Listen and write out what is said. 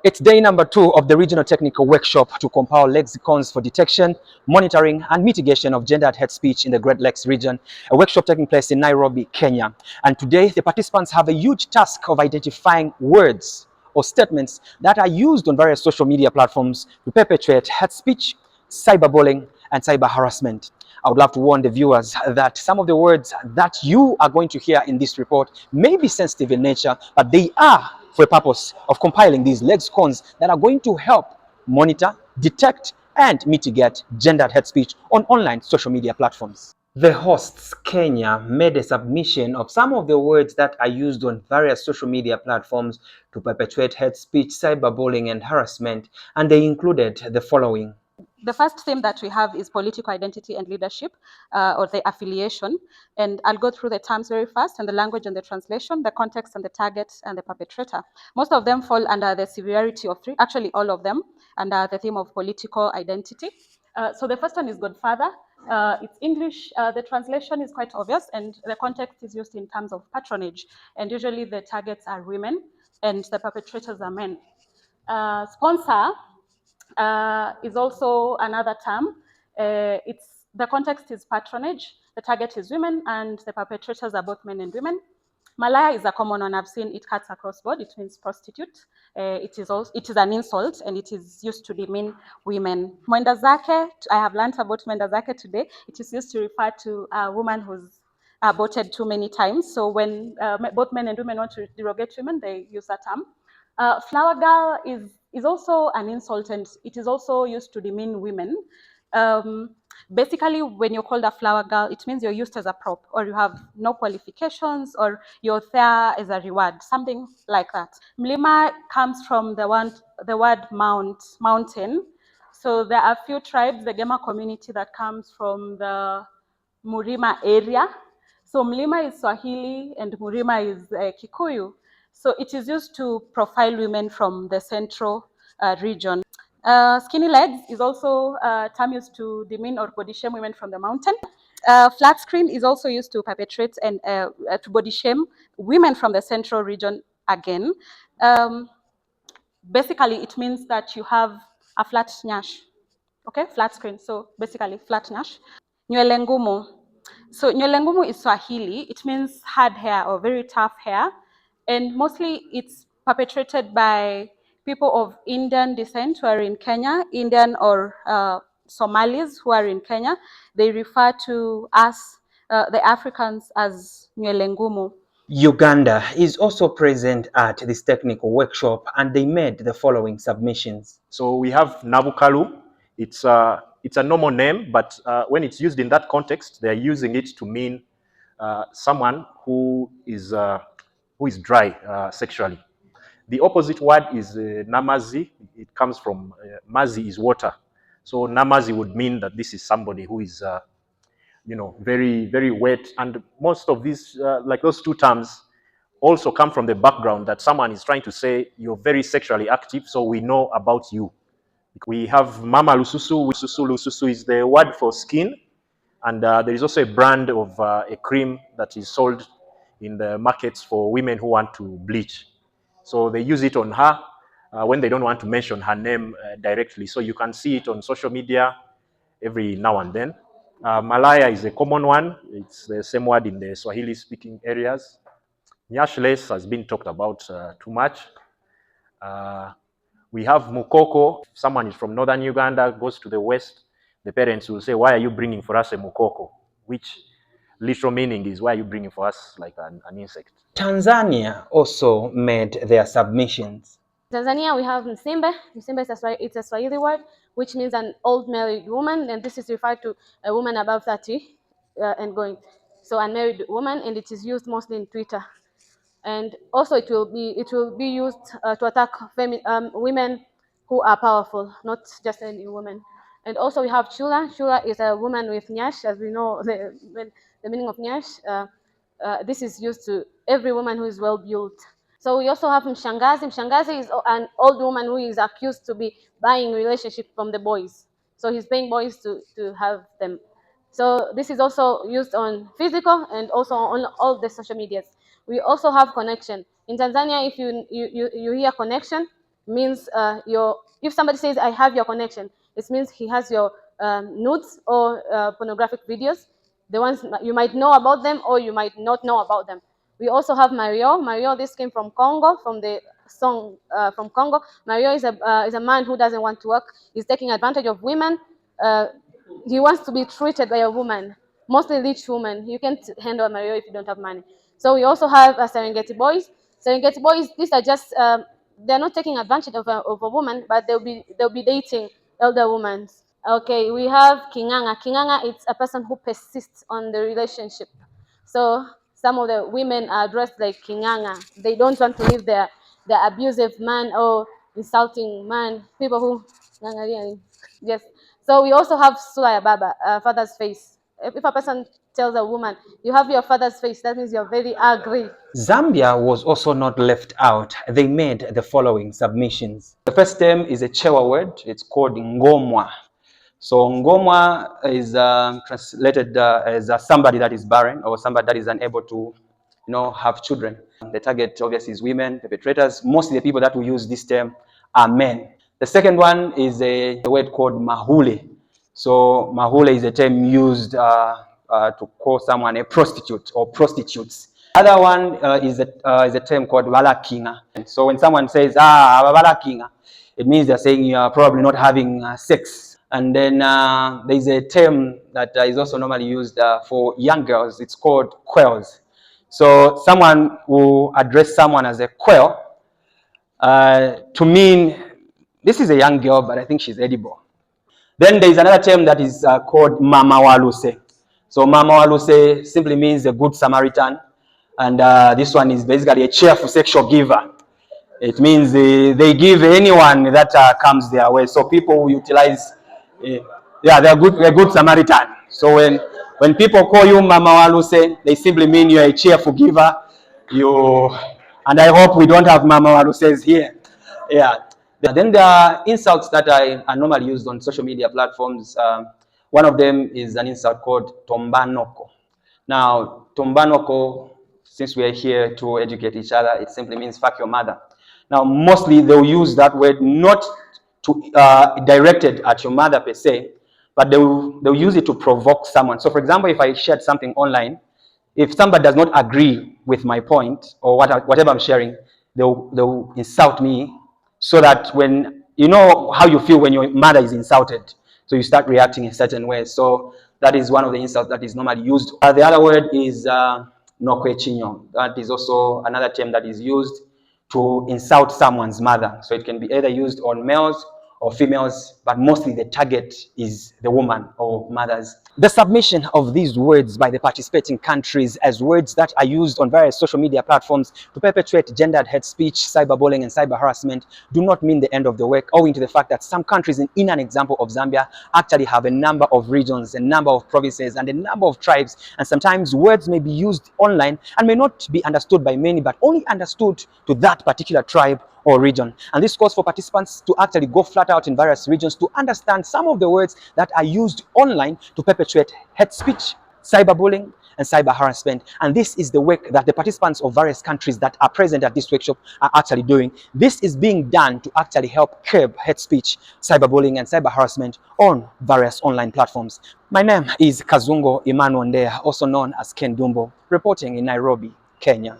It's day number 2 of the regional technical workshop to compile lexicons for detection, monitoring, and mitigation of gendered hate speech in the Great Lakes region, a workshop taking place in Nairobi, Kenya. And today, the participants have a huge task of identifying words or statements that are used on various social media platforms to perpetuate hate speech, cyberbullying, and cyber harassment. I would love to warn the viewers that some of the words that you are going to hear in this report may be sensitive in nature, but they are for a purpose of compiling these lexicons that are going to help monitor, detect, and mitigate gendered hate speech on online social media platforms. The hosts, Kenya, made a submission of some of the words that are used on various social media platforms to perpetuate hate speech, cyberbullying, and harassment, and they included the following. The first theme that we have is political identity and leadership, or the affiliation. And I'll go through the terms very fast, and the language and the translation, the context and the target, and the perpetrator. Most of them fall under the severity of three, actually all of them, under the theme of political identity. So the first one is Godfather. It's English. The translation is quite obvious, and the context is used in terms of patronage. And usually the targets are women, and the perpetrators are men. Sponsor is also another term. The context is patronage, the target is women, and the perpetrators are both men and women. Malaya is a common one. I've seen it cuts across board. It means prostitute. It is an insult, and it is used to demean women. Mwenda zake, I have learned about mwenda zake today. It is used to refer to a woman who's aborted too many times. So when both men and women want to derogate women, they use that term. Flower girl is also an insult, and it is also used to demean women. Basically, when you're called a flower girl, it means you're used as a prop, or you have no qualifications, or you're there as a reward, something like that. Mlima comes from the word mountain. So there are a few tribes, the Gema community, that comes from the Murima area. So Mlima is Swahili and Murima is Kikuyu. So it is used to profile women from the central region. Skinny legs is also a term used to demean or body shame women from the mountain. Flat screen is also used to perpetrate and to body shame women from the central region again. Basically, it means that you have a flat nyash. Okay, flat screen. So basically, flat nyash. Nywele ngumu. So nywele ngumu is Swahili. It means hard hair or very tough hair. And mostly it's perpetrated by people of Indian descent who are in Kenya, Indian or Somalis who are in Kenya. They refer to us, the Africans, as nywele ngumu. Uganda is also present at this technical workshop, and they made the following submissions. So we have Nabukalu. It's a normal name, but when it's used in that context, they're using it to mean someone who is dry sexually. The opposite word is Namazi. It comes from Mazi is water. So Namazi would mean that this is somebody who is very, very wet. And most of these, like those two terms, also come from the background that someone is trying to say you're very sexually active, so we know about you. We have Mama Lususu. Lususu is the word for skin. And there is also a brand of a cream that is sold in the markets for women who want to bleach. So they use it on her when they don't want to mention her name directly. So you can see it on social media every now and then. Malaya is a common one. It's the same word in the Swahili-speaking areas. Nyashless has been talked about too much. We have Mukoko. If someone is from northern Uganda, goes to the west, the parents will say, why are you bringing for us a Mukoko? Which literal meaning is, why are you bringing for us like an insect? Tanzania also made their submissions. Tanzania, we have Msimbe. Msimbe it's a Swahili word, which means an old married woman, and this is referred to a woman above 30 and going. So unmarried woman, and it is used mostly in Twitter. And also it will be used to attack women who are powerful, not just any woman. And also we have Chula. Chula is a woman with nyash, as we know the meaning of nyash. This is used to every woman who is well built. So we also have Mshangazi. Mshangazi is an old woman who is accused to be buying relationship from the boys. So he's paying boys to have them. So this is also used on physical and also on all the social medias. We also have connection. In Tanzania, if you hear connection, means if somebody says I have your connection, it means he has your nudes or pornographic videos, the ones you might know about them or you might not know about them. We also have Mario. Mario, this came from Congo, from the song from Congo. Mario is a man who doesn't want to work. He's taking advantage of women. Uh, he wants to be treated by a woman, mostly rich women. You can't handle Mario if you don't have money. So we also have Serengeti boys. Serengeti boys, these are just they're not taking advantage of a woman, but they'll be dating elder women. Okay, we have Kinganga. Kinganga, it's a person who persists on the relationship. So some of the women are dressed like Kinganga. They don't want to leave their abusive man or insulting man. People who yes. So we also have Suraya Baba, father's face. If a person tells a woman, you have your father's face, that means you're very ugly. Zambia was also not left out. They made the following submissions. The first term is a Chewa word. It's called Ngomwa. So Ngomwa is translated as somebody that is barren or somebody that is unable to, have children. The target obviously is women, perpetrators. Mostly the people that will use this term are men. The second one is a word called Mahule. So Mahule is a term used to call someone a prostitute or prostitutes. Other one is a term called Walakinga. So when someone says, Walakinga, it means they're saying you are probably not having sex. And then there's a term that is also normally used for young girls. It's called quails. So someone will address someone as a quail to mean this is a young girl, but I think she's edible. Then there is another term that is called Mama Waluse. So Mama Waluse simply means a good Samaritan. And this one is basically a cheerful sexual giver. It means they give anyone that comes their way. So people who utilize, they're good Samaritan. So when people call you Mama Waluse, they simply mean you're a cheerful giver. And I hope we don't have Mama Waluses here. Yeah. Then there are insults that are normally used on social media platforms. One of them is an insult called Tombanoko. Now, Tombanoko, since we are here to educate each other, it simply means fuck your mother. Now, mostly they'll use that word not to directed at your mother per se, but they'll use it to provoke someone. So, for example, if I shared something online, if somebody does not agree with my point or whatever I'm sharing, they'll insult me, so that when you know how you feel when your mother is insulted, so you start reacting in certain ways. So that is one of the insults that is normally used. The other word is nokwechinyo. That is also another term that is used to insult someone's mother. So it can be either used on males or females, but mostly the target is the woman or mothers. The submission of these words by the participating countries as words that are used on various social media platforms to perpetuate gendered hate speech, cyberbullying, and cyber harassment do not mean the end of the work, owing to the fact that some countries, in an example of Zambia, actually have a number of regions, a number of provinces, and a number of tribes, and sometimes words may be used online and may not be understood by many, but only understood to that particular tribe or region. And this calls for participants to actually go flat out in various regions to understand some of the words that are used online to perpetuate hate speech, cyberbullying, and cyber harassment. And this is the work that the participants of various countries that are present at this workshop are actually doing. This is being done to actually help curb hate speech, cyberbullying, and cyber harassment on various online platforms. My name is Kazungo Emmanuel Ndea, also known as Ken Dumbo, reporting in Nairobi, Kenya.